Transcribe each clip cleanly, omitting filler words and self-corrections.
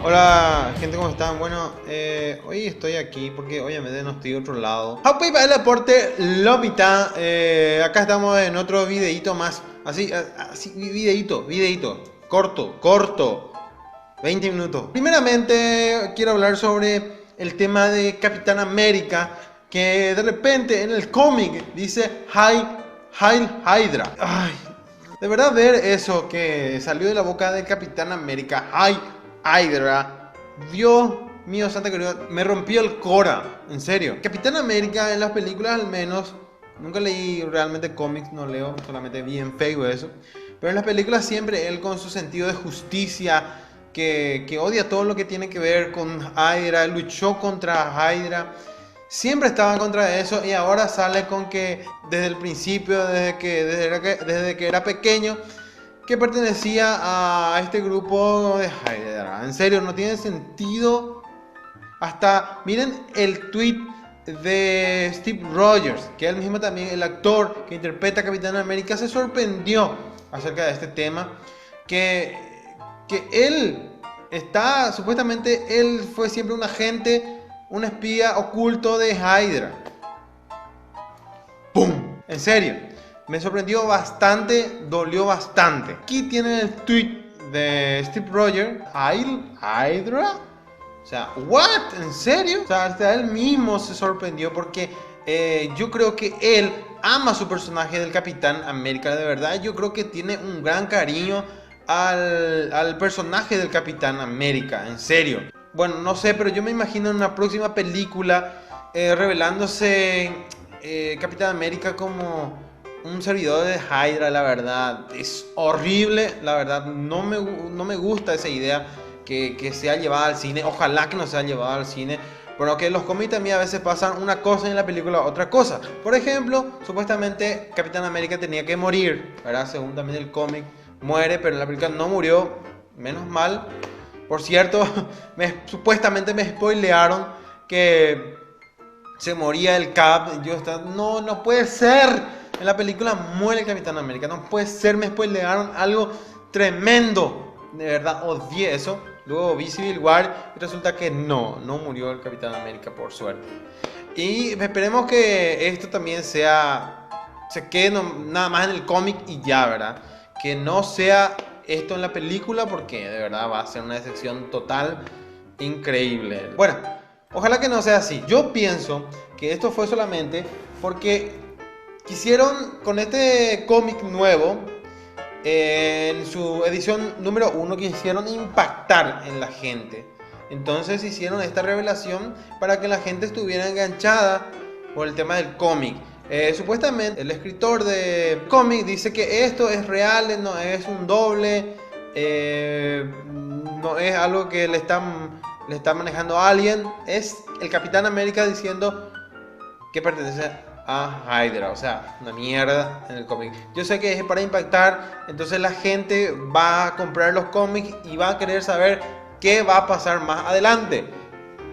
Hola gente, ¿cómo están? Bueno, hoy estoy aquí porque obviamente no estoy de otro lado. Happy para el aporte Lopita. Acá estamos en otro videito más. Así, videito. Corto. 20 minutos. Primeramente quiero hablar sobre el tema de Capitán América. Que de repente en el cómic dice Heil Hydra. Ay, de verdad ver eso que salió de la boca de Capitán América, Heil Hydra, Dios mío, Santa Cruz, me rompió el cora, en serio. Capitán América en las películas al menos, nunca leí realmente cómics, no leo, solamente vi en Facebook eso. Pero en las películas siempre él con su sentido de justicia, que odia todo lo que tiene que ver con Hydra, luchó contra Hydra. Siempre estaba en contra de eso y ahora sale con que desde el principio, desde que era pequeño, que pertenecía a este grupo de Hydra. En serio, no tiene sentido. Hasta miren el tweet de Steve Rogers, que él mismo también, el actor que interpreta a Capitán América, se sorprendió acerca de este tema. Que, que él supuestamente él fue siempre un agente, un espía oculto de Hydra. ¡Pum! En serio, me sorprendió bastante, dolió bastante. Aquí tienen el tweet de Steve Rogers. ¿Hydra? O sea, ¿what? ¿En serio? O sea, hasta él mismo se sorprendió porque yo creo que él ama su personaje del Capitán América, de verdad. Yo creo que tiene un gran cariño al personaje del Capitán América, en serio. Bueno, no sé, pero yo me imagino en una próxima película revelándose Capitán América como un servidor de Hydra, la verdad. Es horrible, la verdad. No me gusta esa idea que sea llevada al cine. Ojalá que no sea llevada al cine. Pero que los cómics también a veces pasan una cosa y en la película otra cosa. Por ejemplo, supuestamente Capitán América tenía que morir, ¿verdad? Según también el cómic, muere, pero en la película no murió. Menos mal. Por cierto, supuestamente me spoilearon que se moría el Cap. Yo estaba, no puede ser. En la película muere el Capitán América. No puede ser, me spoilearon algo tremendo. De verdad, odié eso. Luego vi Civil War y resulta que no murió el Capitán América, por suerte. Y esperemos que esto también se quede nada más en el cómic y ya, ¿verdad? Que no sea esto en la película porque de verdad va a ser una decepción total, increíble. Bueno, ojalá que no sea así. Yo pienso que esto fue solamente porque quisieron con este cómic nuevo, en su edición número 1, quisieron impactar en la gente. Entonces hicieron esta revelación para que la gente estuviera enganchada por el tema del cómic. Supuestamente el escritor de cómic dice que esto es real, no es un doble, no es algo que le está manejando a alguien. Es el Capitán América diciendo que pertenece a Hydra, o sea, una mierda en el cómic. Yo sé que es para impactar, entonces la gente va a comprar los cómics y va a querer saber qué va a pasar más adelante.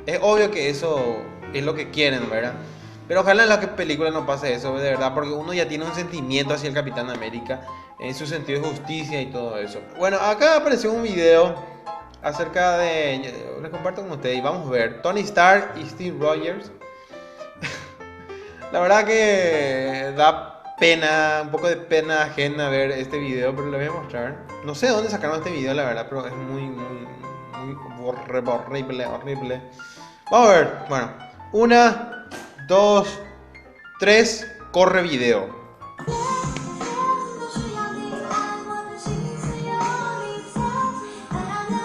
Es obvio que eso es lo que quieren, ¿verdad? Pero ojalá en la película no pase eso, de verdad, porque uno ya tiene un sentimiento hacia el Capitán América, en su sentido de justicia y todo eso. Bueno, acá apareció un video acerca de... Les comparto con ustedes y vamos a ver. Tony Stark y Steve Rogers. La verdad que da pena, un poco de pena ajena ver este video, pero lo voy a mostrar. No sé de dónde sacaron este video, la verdad, pero es muy horrible. Vamos a ver, bueno, 1, 2, 3, corre video.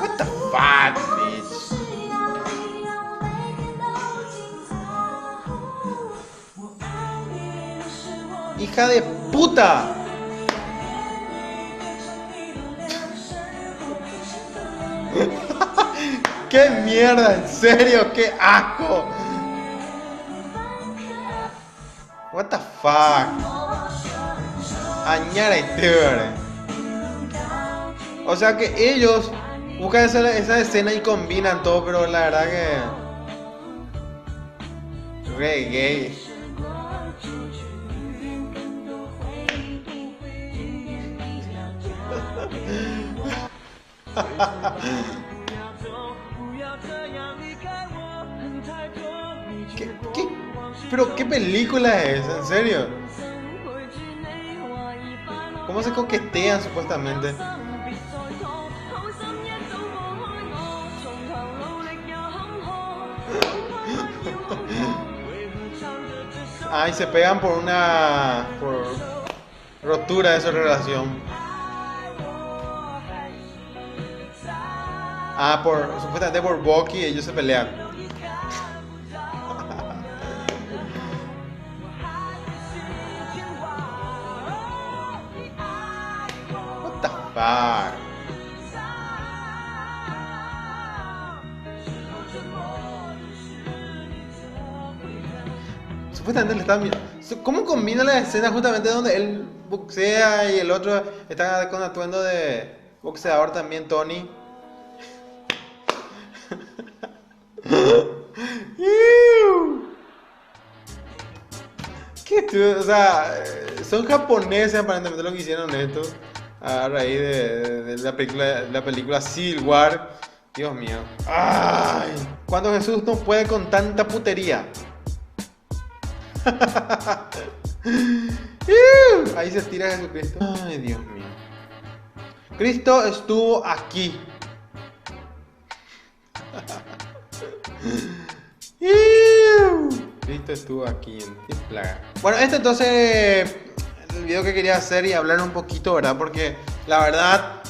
What the fuck, bitch? ¡Hija de puta! ¡Qué mierda! ¿En serio? ¡Qué asco! What the fuck? Añara y tigre. O sea que ellos buscan esa escena y combinan todo, pero la verdad que... re gay. Pero ¿qué película es esa? ¿En serio? ¿Cómo se coquetean supuestamente? Ay, se pegan por rotura de su relación. Ah, supuestamente por Bucky ellos se pelean. What the fuck? Supuestamente le están viendo. ¿Cómo combina la escena justamente donde él boxea y el otro está con atuendo de boxeador también, Tony? ¿Qué? O sea, son japoneses aparentemente lo que hicieron esto a raíz de la película Civil War. Dios mío. Ay, cuando Jesús no puede con tanta putería. Ahí se estira Jesucristo. Ay, Dios mío. Cristo estuvo aquí. Cristo estuvo aquí en plaga. Bueno, este entonces el video que quería hacer y hablar un poquito, ¿verdad? Porque la verdad,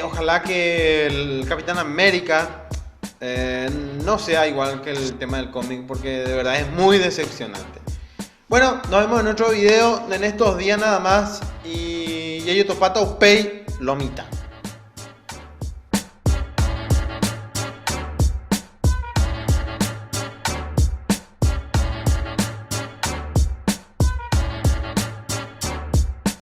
ojalá que el Capitán América no sea igual que el tema del cómic, porque de verdad es muy decepcionante. Bueno, nos vemos en otro video en estos días nada más. Y yo Topato Pay Lomita.